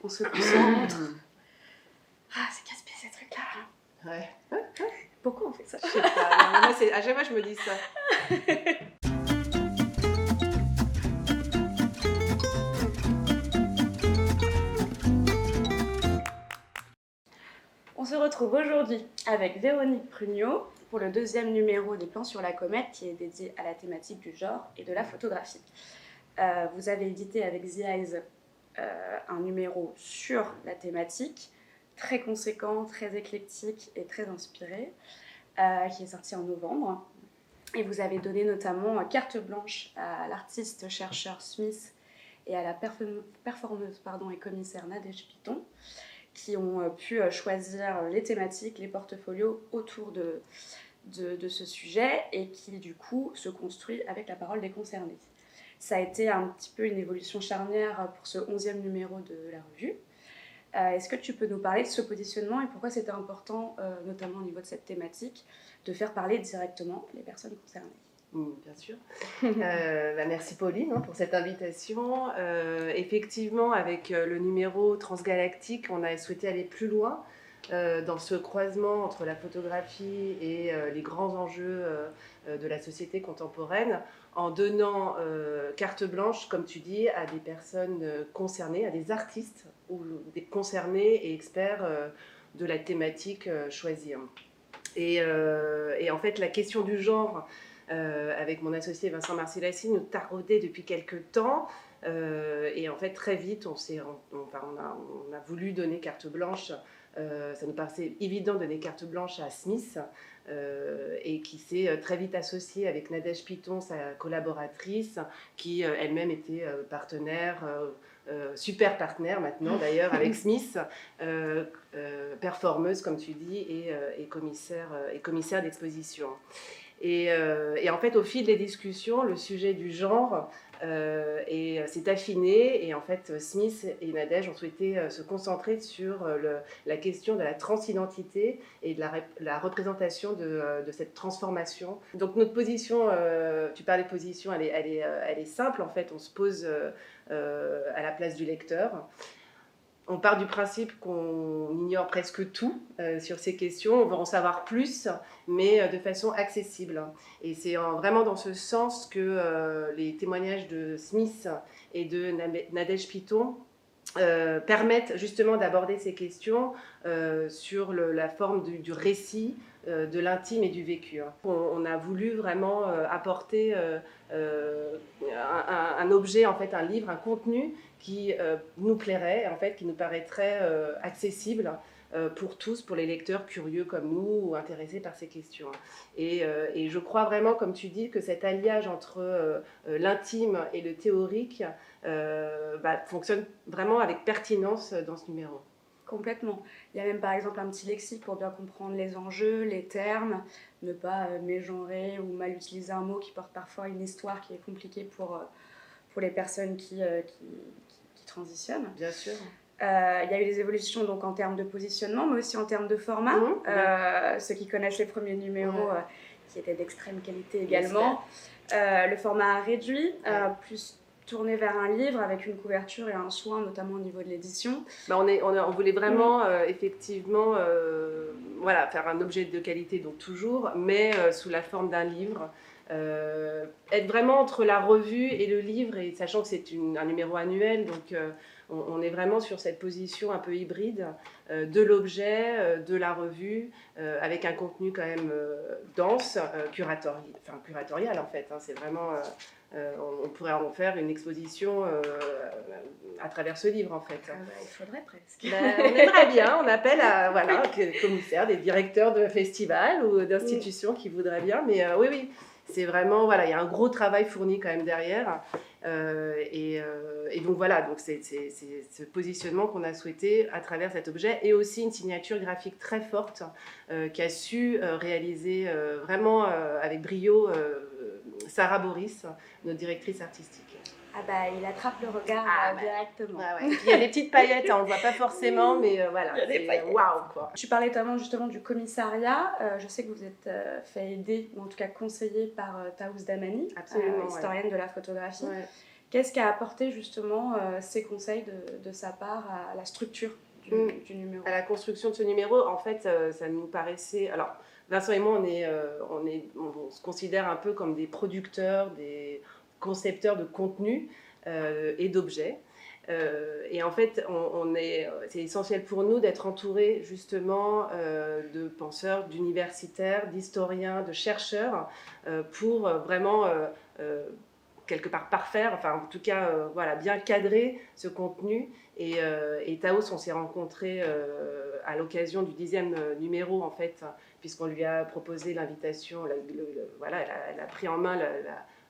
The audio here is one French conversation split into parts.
on se concentre. Ah, c'est casse-pied ces trucs-là. Ouais. Pourquoi on fait ça? Je sais pas. Non, moi, à chaque fois, je me dis ça. On se retrouve aujourd'hui avec Véronique Prugnot pour le 2e numéro des Plans sur la comète qui est dédié à la thématique du genre et de la photographie. Vous avez édité avec The Eyes un numéro sur la thématique, très conséquent, très éclectique et très inspiré, qui est sorti en novembre. Et vous avez donné notamment carte blanche à l'artiste-chercheur Smith et à la performeuse et commissaire Nadège Piton, qui ont pu choisir les thématiques, les portfolios autour de ce sujet et qui du coup se construit avec la parole des concernés. Ça a été un petit peu une évolution charnière pour ce 11e numéro de la revue. Est-ce que tu peux nous parler de ce positionnement et pourquoi c'était important, notamment au niveau de cette thématique, de faire parler directement les personnes concernées? Bien sûr. Merci Pauline pour cette invitation. Effectivement, avec le numéro transgalactique, on a souhaité aller plus loin dans ce croisement entre la photographie et les grands enjeux de la société contemporaine, en donnant carte blanche, comme tu dis, à des personnes concernées, à des artistes ou des concernés et experts de la thématique choisie. Et en fait, la question du genre, avec mon associé Vincent Marcellassi, nous taraudait depuis quelques temps. Et en fait, très vite, on a voulu donner carte blanche. Ça nous paraissait évident de donner carte blanche à Smith, et qui s'est très vite associée avec Nadège Piton, sa collaboratrice, qui elle-même était partenaire, super partenaire maintenant d'ailleurs avec Smith, performeuse comme tu dis, et commissaire d'exposition. Et en fait, au fil des discussions, le sujet du genre s'est affiné. Et en fait, Smith et Nadège ont souhaité se concentrer sur la question de la transidentité et de la représentation de cette transformation. Donc notre position, tu parlais de position, elle est simple. En fait, on se pose à la place du lecteur. On part du principe qu'on ignore presque tout sur ces questions, on veut en savoir plus, mais de façon accessible. Et c'est vraiment dans ce sens que les témoignages de Smith et de Nadège Piton permettent justement d'aborder ces questions sur la forme du récit, de l'intime et du vécu. On a voulu vraiment apporter un objet, en fait, un livre, un contenu qui nous plairait, en fait, qui nous paraîtrait accessible pour tous, pour les lecteurs curieux comme nous ou intéressés par ces questions. Et je crois vraiment, comme tu dis, que cet alliage entre l'intime et le théorique fonctionne vraiment avec pertinence dans ce numéro. Complètement. Il y a même par exemple un petit lexique pour bien comprendre les enjeux, les termes, ne pas mégenrer ou mal utiliser un mot qui porte parfois une histoire qui est compliquée pour les personnes qui transitionnent. Bien sûr. Il y a eu des évolutions donc, en termes de positionnement, mais aussi en termes de format. Ceux qui connaissent les premiers numéros, qui étaient d'extrême qualité également. Le format a réduit, plus tourné vers un livre avec une couverture et un soin, notamment au niveau de l'édition. On voulait vraiment, effectivement, faire un objet de qualité, donc toujours, mais sous la forme d'un livre. Être vraiment entre la revue et le livre, et sachant que c'est un numéro annuel, donc on est vraiment sur cette position un peu hybride de l'objet, de la revue, avec un contenu quand même dense, curatorial en fait. C'est vraiment, on pourrait en faire une exposition à travers ce livre en fait. Il faudrait presque. On aimerait bien, on appelle à des commissaires, des directeurs de festivals ou d'institutions qui voudraient bien, mais oui. C'est vraiment, il y a un gros travail fourni quand même derrière. Et donc donc c'est ce positionnement qu'on a souhaité à travers cet objet, et aussi une signature graphique très forte qu'a su réaliser vraiment avec brio Sarah Boris, notre directrice artistique. Il attrape le regard directement. Et puis il y a des petites paillettes, on ne le voit pas forcément, mais c'est waouh quoi. Tu parlais justement du commissariat. Je sais que vous êtes fait aider, ou en tout cas conseillé par Taous Damani, historienne de la photographie, Qu'est-ce qu'a apporté justement ces conseils de sa part à la structure du numéro? À la construction de ce numéro, en fait, ça nous paraissait... Alors, Vincent et moi, on se considère un peu comme des producteurs, des concepteurs de contenu et d'objets. Et en fait, c'est essentiel pour nous d'être entourés justement de penseurs, d'universitaires, d'historiens, de chercheurs pour vraiment quelque part parfaire, enfin en tout cas voilà, bien cadrer ce contenu. Et Taos, on s'est rencontrés à l'occasion du 10e numéro en fait, puisqu'on lui a proposé l'invitation, voilà, elle a pris en main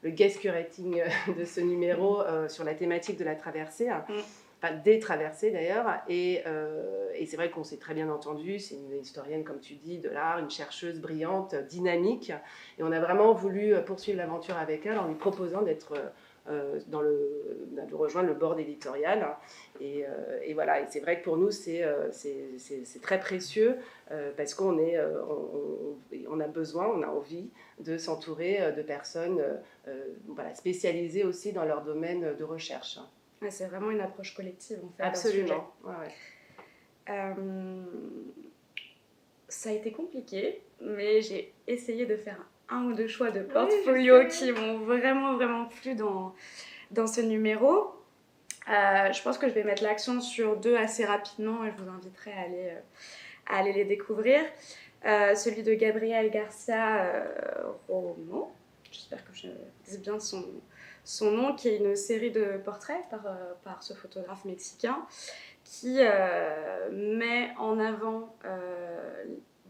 le guest curating de ce numéro sur la thématique de la traversée. Enfin, des traversées d'ailleurs, et c'est vrai qu'on s'est très bien entendu. C'est une historienne, comme tu dis, de l'art, une chercheuse brillante, dynamique, et on a vraiment voulu poursuivre l'aventure avec elle en lui proposant d'être de rejoindre le board éditorial. Et voilà, et c'est vrai que pour nous c'est très précieux parce qu'on on a besoin, on a envie de s'entourer de personnes voilà, spécialisées aussi dans leur domaine de recherche. Ouais, c'est vraiment une approche collective en fait. Absolument. Ça a été compliqué, mais j'ai essayé de faire un ou deux choix de portfolio qui m'ont vraiment plu dans ce numéro. Je pense que je vais mettre l'accent sur deux assez rapidement et je vous inviterai à aller les découvrir. Celui de Gabriel Garcia Romo, j'espère que je dis bien son nom, qui est une série de portraits par ce photographe mexicain qui met en avant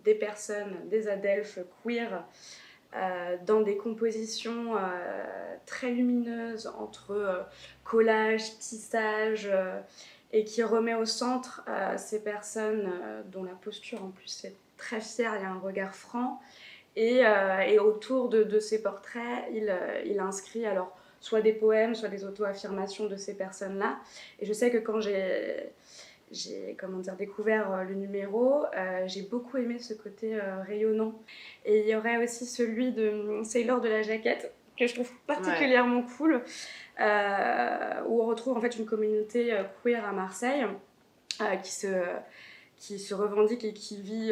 des personnes, des adelphes queer dans des compositions très lumineuses entre collage, tissage et qui remet au centre ces personnes dont la posture en plus est très fière, il y a un regard franc et autour de ces portraits il inscrit alors soit des poèmes, soit des auto-affirmations de ces personnes-là. Et je sais que quand j'ai découvert le numéro, j'ai beaucoup aimé ce côté rayonnant. Et il y aurait aussi celui de Sailor de la Jaquette, que je trouve particulièrement cool, où on retrouve en fait une communauté queer à Marseille qui se revendique et qui vit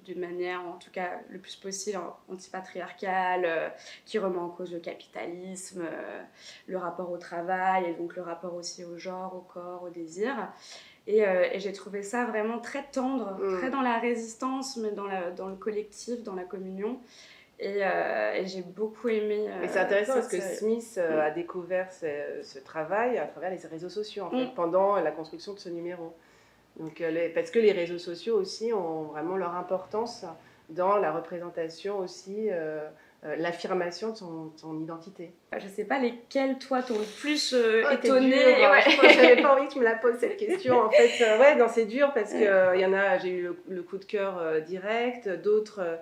d'une manière, en tout cas le plus possible, antipatriarcale, qui remet en cause le capitalisme, le rapport au travail et donc le rapport aussi au genre, au corps, au désir. Et j'ai trouvé ça vraiment très tendre, très dans la résistance, mais dans le collectif, dans la communion. Et j'ai beaucoup aimé. Et c'est intéressant parce que Smith a découvert ce travail à travers les réseaux sociaux, en fait, pendant la construction de ce numéro. Donc, parce que les réseaux sociaux aussi ont vraiment leur importance dans la représentation aussi, l'affirmation de son identité. Je ne sais pas lesquels, toi, t'ont le plus étonné. Je n'avais pas envie que tu me la poses cette question. En fait, non, c'est dur parce que y en a, j'ai eu le coup de cœur direct, d'autres.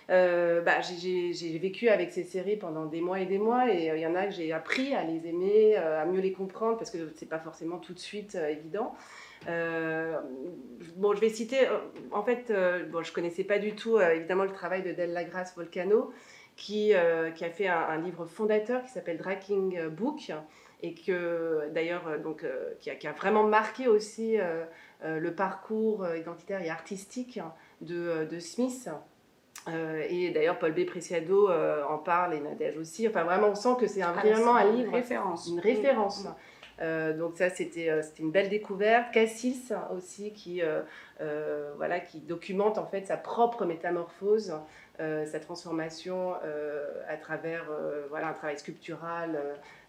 J'ai vécu avec ces séries pendant des mois et il y en a que j'ai appris à les aimer, à mieux les comprendre parce que c'est pas forcément tout de suite évident. Je vais citer, en fait, je connaissais pas du tout évidemment le travail de Della Grace Volcano qui a fait un livre fondateur qui s'appelle Draking Book et que d'ailleurs qui a vraiment marqué aussi le parcours identitaire et artistique de Smith. Et d'ailleurs, Paul B. Preciado en parle et Nadège aussi. Enfin, vraiment, on sent que c'est vraiment un livre, une référence. Donc ça, c'était une belle découverte. Cassis aussi, qui documente en fait sa propre métamorphose, sa transformation à travers un travail sculptural.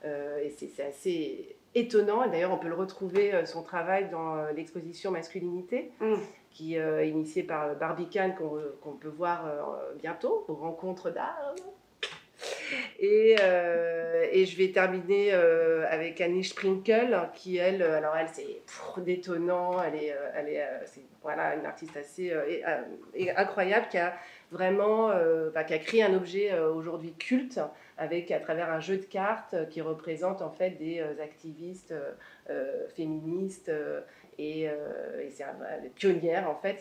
Et c'est assez étonnant. Et d'ailleurs, on peut le retrouver, son travail, dans l'exposition Masculinité, qui est initiée par Barbicane, qu'on peut voir bientôt aux Rencontres d'art. Et je vais terminer avec Annie Sprinkel, qui elle c'est détonnant, c'est une artiste assez incroyable qui a vraiment qui a créé un objet aujourd'hui culte à travers un jeu de cartes qui représente en fait des activistes féministes et c'est pionnière en fait.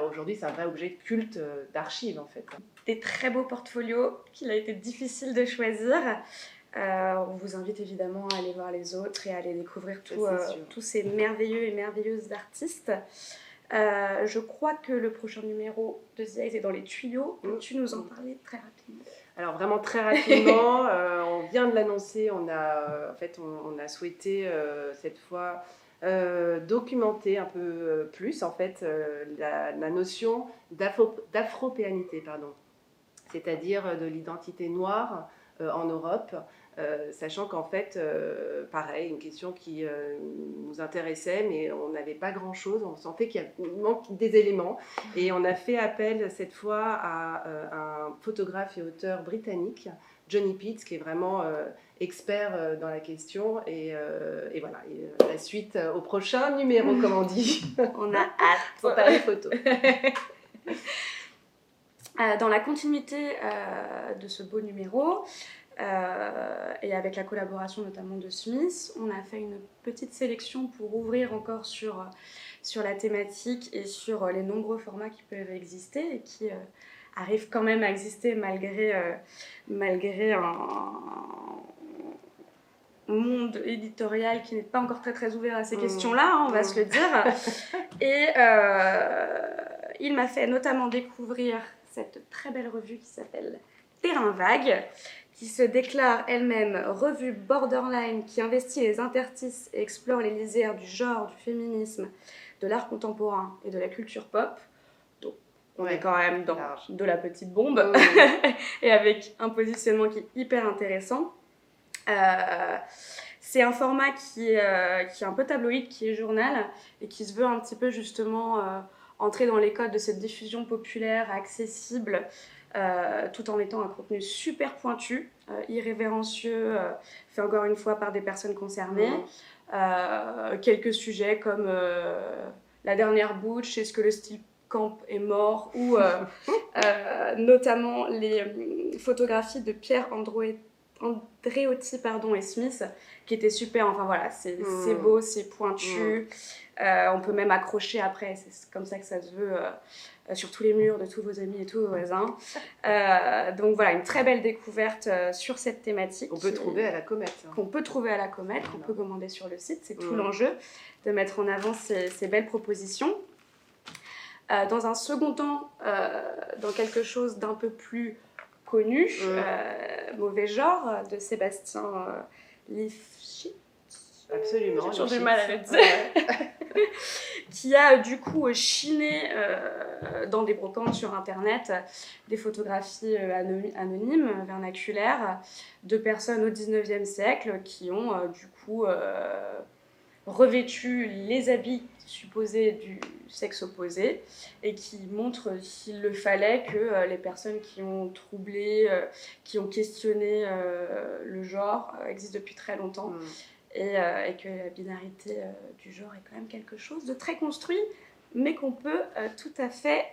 Aujourd'hui c'est un vrai objet de culte d'archives en fait. Des très beaux portfolios qu'il a été difficile de choisir. On vous invite évidemment à aller voir les autres et à aller découvrir tous ces merveilleux et merveilleuses artistes. Je crois que le prochain numéro de The Eyes est dans les tuyaux. Peux-tu nous en parler très rapidement? Alors vraiment très rapidement, on vient de l'annoncer, on a souhaité cette fois documenter un peu plus en fait la notion d'afropéanité, pardon, c'est-à-dire de l'identité noire en Europe. Sachant qu'en fait, pareil, une question qui nous intéressait, mais on n'avait pas grand-chose, on sentait qu'il manque des éléments. Et on a fait appel cette fois à un photographe et auteur britannique, Johnny Pitts, qui est vraiment expert dans la question. Et voilà, la suite au prochain numéro, comme on dit. On a hâte pour parler photo. Dans la continuité de ce beau numéro, et avec la collaboration notamment de Smith, on a fait une petite sélection pour ouvrir encore sur la thématique et sur les nombreux formats qui peuvent exister et qui arrivent quand même à exister malgré un monde éditorial qui n'est pas encore très très ouvert à ces questions-là, hein, on va se le dire. Et il m'a fait notamment découvrir cette très belle revue qui s'appelle Terrain Vague, qui se déclare elle-même revue borderline, qui investit les interstices et explore les lisières du genre, du féminisme, de l'art contemporain et de la culture pop. Donc on est quand même dans de la petite bombe, et avec un positionnement qui est hyper intéressant. C'est un format qui est un peu tabloïd, qui est journal, et qui se veut un petit peu justement entrer dans les codes de cette diffusion populaire, accessible, tout en étant un contenu super pointu, irrévérencieux, fait encore une fois par des personnes concernées. Quelques sujets comme la dernière butch, est-ce que le style camp est mort, ou notamment les photographies de Pierre Andréotti et Smith, qui étaient super. Enfin voilà, c'est beau, c'est pointu. On peut même accrocher après, c'est comme ça que ça se veut, sur tous les murs de tous vos amis et tous vos voisins. Donc voilà, une très belle découverte sur cette thématique. On peut trouver à la Comète. Qu'on peut trouver à la Comète, qu'on peut commander sur le site. C'est tout l'enjeu, de mettre en avant ces belles propositions. Dans un second temps, dans quelque chose d'un peu plus connu, Mauvais genre, de Sébastien Lifshitz. Absolument. J'ai toujours du mal à le dire. Qui a du coup chiné dans des brocantes sur internet des photographies anonymes, vernaculaires, de personnes au 19e siècle qui ont du coup revêtu les habits supposés du sexe opposé, et qui montrent, s'il le fallait, que les personnes qui ont troublé, qui ont questionné le genre existent depuis très longtemps. Et que la binarité du genre est quand même quelque chose de très construit, mais qu'on peut tout à fait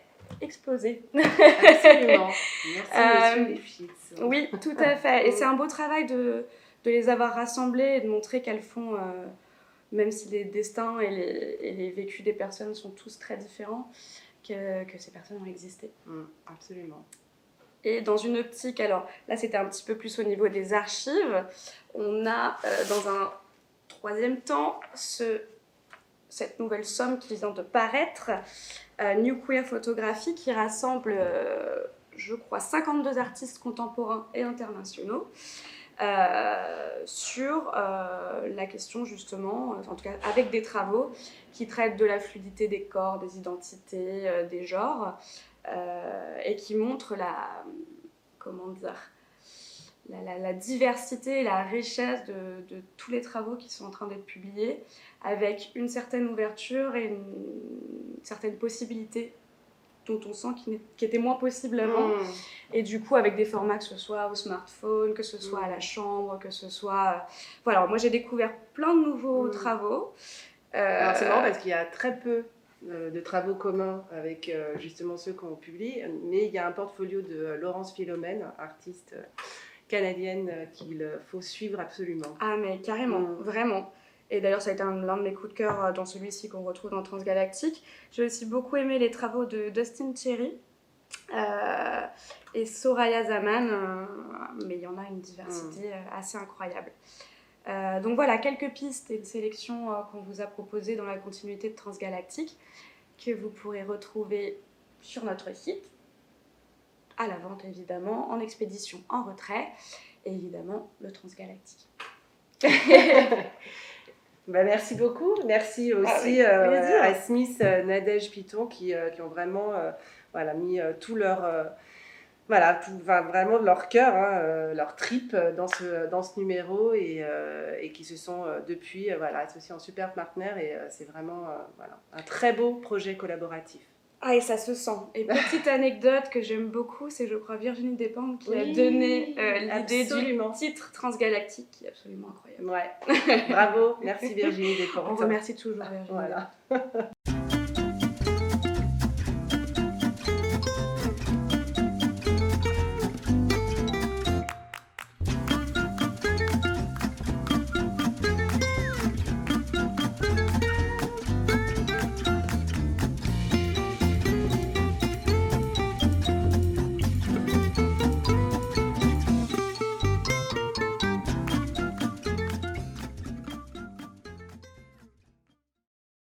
exploser. Absolument. Merci, monsieur Lifshitz. Oui, tout à fait. Et c'est un beau travail de les avoir rassemblés et de montrer qu'elles font, même si les destins et les vécus des personnes sont tous très différents, que ces personnes ont existé. Absolument. Et dans une optique, alors là c'était un petit peu plus au niveau des archives, on a dans un troisième temps cette nouvelle somme qui vient de paraître, New Queer Photography, qui rassemble, je crois, 52 artistes contemporains et internationaux sur la question justement, en tout cas avec des travaux qui traitent de la fluidité des corps, des identités, des genres, et qui montrent la diversité et la richesse de tous les travaux qui sont en train d'être publiés, avec une certaine ouverture et une certaine possibilité dont on sent qui était moins possible avant. Et du coup, avec des formats que ce soit au smartphone, que ce soit à la chambre, que ce soit... Voilà, moi j'ai découvert plein de nouveaux travaux. Alors c'est marrant parce qu'il y a très peu de travaux communs avec justement ceux qu'on publie, mais il y a un portfolio de Laurence Philomène, artiste canadienne, qu'il faut suivre absolument. Ah mais carrément, vraiment. Et d'ailleurs ça a été l'un de mes coups de cœur dans celui-ci qu'on retrouve dans Transgalactique. J'ai aussi beaucoup aimé les travaux de Dustin Cherry, et Soraya Zaman, mais il y en a une diversité assez incroyable. Donc voilà, quelques pistes et une sélection qu'on vous a proposées dans la continuité de Transgalactique, que vous pourrez retrouver sur notre site, à la vente évidemment, en expédition, en retrait, et évidemment le Transgalactique. Merci beaucoup. Merci aussi à Smith, Nadège, Piton qui ont vraiment mis tout leur... vraiment leur cœur, leur trip dans ce numéro et qui se sont depuis associés en super partenaire et c'est vraiment un très beau projet collaboratif. Ah, et ça se sent. Et petite anecdote que j'aime beaucoup, c'est, je crois, Virginie Despentes qui a donné l'idée du titre Transgalactique, qui est absolument incroyable. Ouais, bravo, merci Virginie Despentes. On remercie toujours Virginie. Voilà.